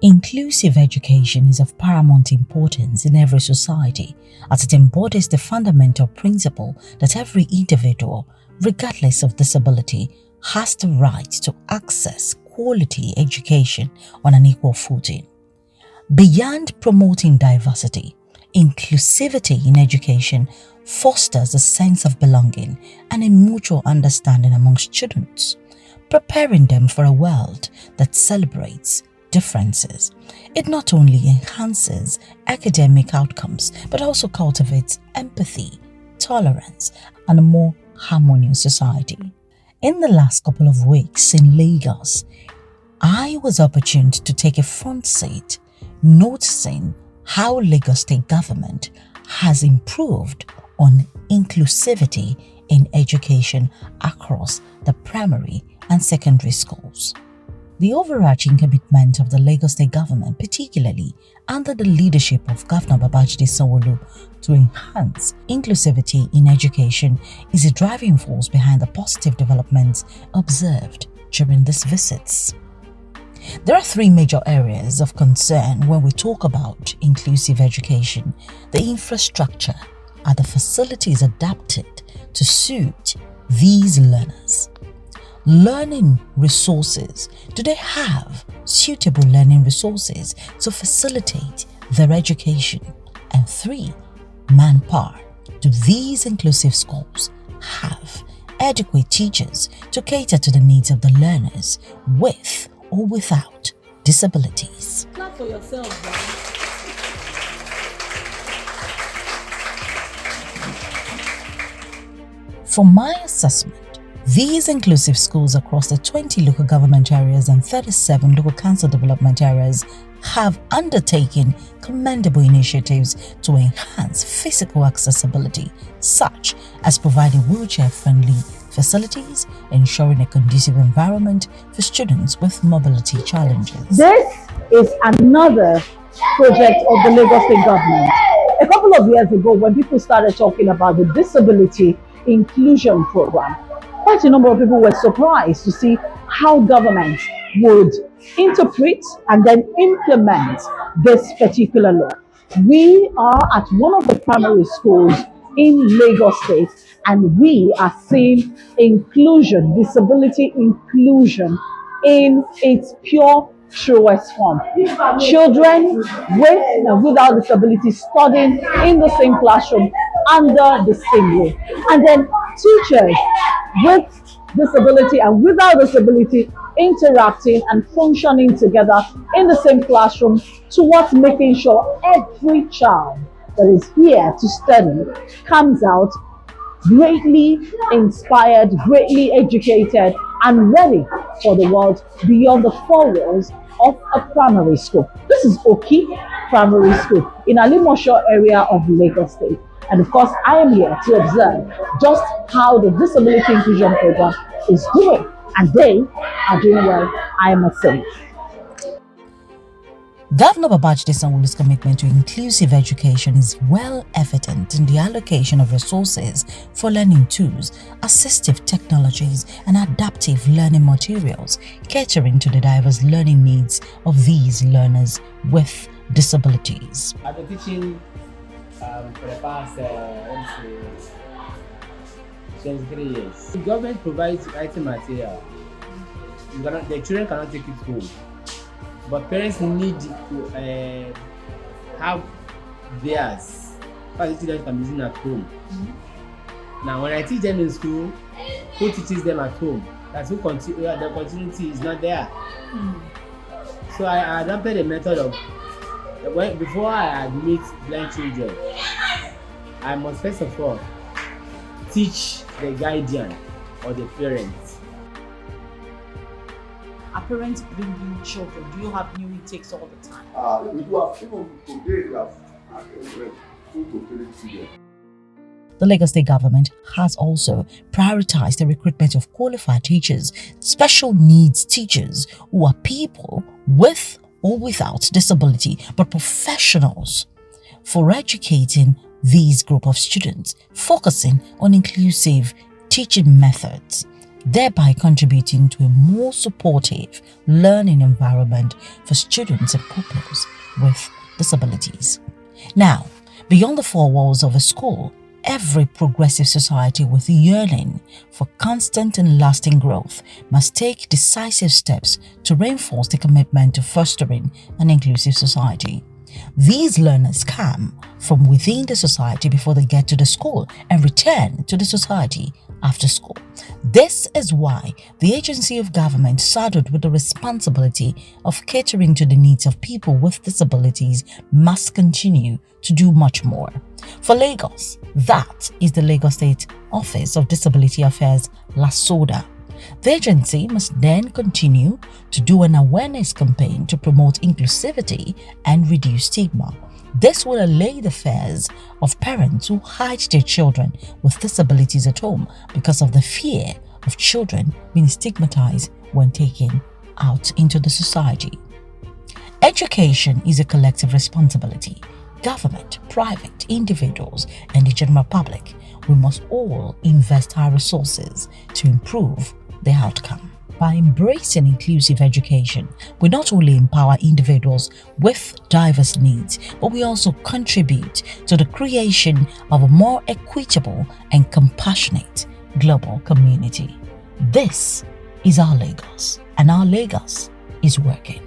Inclusive education is of paramount importance in every society as it embodies the fundamental principle that every individual, regardless of disability, has the right to access quality education on an equal footing. Beyond promoting diversity, inclusivity in education fosters a sense of belonging and a mutual understanding among students, preparing them for a world that celebrates differences. It not only enhances academic outcomes but also cultivates empathy, tolerance, and a more harmonious society. In the last couple of weeks in Lagos, I was opportune to take a front seat, noticing how Lagos State government has improved on inclusivity in education across the primary and secondary schools. The overarching commitment of the Lagos State government, particularly under the leadership of Governor Babajide Sanwo-Olu, to enhance inclusivity in education is a driving force behind the positive developments observed during these visits. There are three major areas of concern when we talk about inclusive education: the infrastructure. Are the facilities adapted to suit these learners? Learning resources. Do they have suitable learning resources to facilitate their education? And 3, manpower. Do these inclusive schools have adequate teachers to cater to the needs of the learners with or without disabilities? Clap for yourself, man. From my assessment, these inclusive schools across the 20 local government areas and 37 local council development areas have undertaken commendable initiatives to enhance physical accessibility, such as providing wheelchair-friendly facilities, ensuring a conducive environment for students with mobility challenges. This is another project of the Lagos State government. A couple of years ago, when people started talking about the disability inclusion program, quite a number of people were surprised to see how government would interpret and then implement this particular law. We are at one of the primary schools in Lagos State, and we are seeing inclusion, disability inclusion in its pure truest form. Children with and without disability studying in the same classroom under the same roof, and then teachers with disability and without disability interacting and functioning together in the same classroom towards making sure every child that is here to study comes out greatly inspired, greatly educated, and ready for the world beyond the four walls of a primary school. This is Oki Primary School in Alimosho area of Lagos State. And of course, I am here to observe just how the Disability Inclusion Program is doing. And they are doing well, I must say. Governor Babajide Sanwo-Olu's commitment to inclusive education is well evident in the allocation of resources for learning tools, assistive technologies, and adaptive learning materials, catering to the diverse learning needs of these learners with disabilities. I've been teaching for the past 23 years. The government provides writing material. The children cannot take it home. But parents need to have theirs, facility that can be used at home. Now, when I teach them in school, who teaches them at home? That's who the continuity is not there. So I adopted a method of, before I admit blind children, I must first of all teach the guardian or the parents. Are parents bringing children? Do you have new intakes all the time? We do have, even today, we have 2 to 3 children. The Lagos State government has also prioritized the recruitment of qualified teachers, special needs teachers who are people with or without disability, but professionals for educating these group of students, focusing on inclusive teaching methods. thereby contributing to a more supportive learning environment for students and pupils with disabilities. Now, beyond the four walls of a school, every progressive society with yearning for constant and lasting growth must take decisive steps to reinforce the commitment to fostering an inclusive society. These learners come from within the society before they get to the school and return to the society after school. This is why the agency of government saddled with the responsibility of catering to the needs of people with disabilities must continue to do much more. For Lagos, that is the Lagos State Office of Disability Affairs, LASODA. The agency must then continue to do an awareness campaign to promote inclusivity and reduce stigma. This will allay the fears of parents who hide their children with disabilities at home because of the fear of children being stigmatized when taken out into the society. Education is a collective responsibility. Government, private, individuals, and the general public, we must all invest our resources to improve the outcome. By embracing inclusive education, we not only empower individuals with diverse needs, but we also contribute to the creation of a more equitable and compassionate global community. This is our Lagos, and our Lagos is working.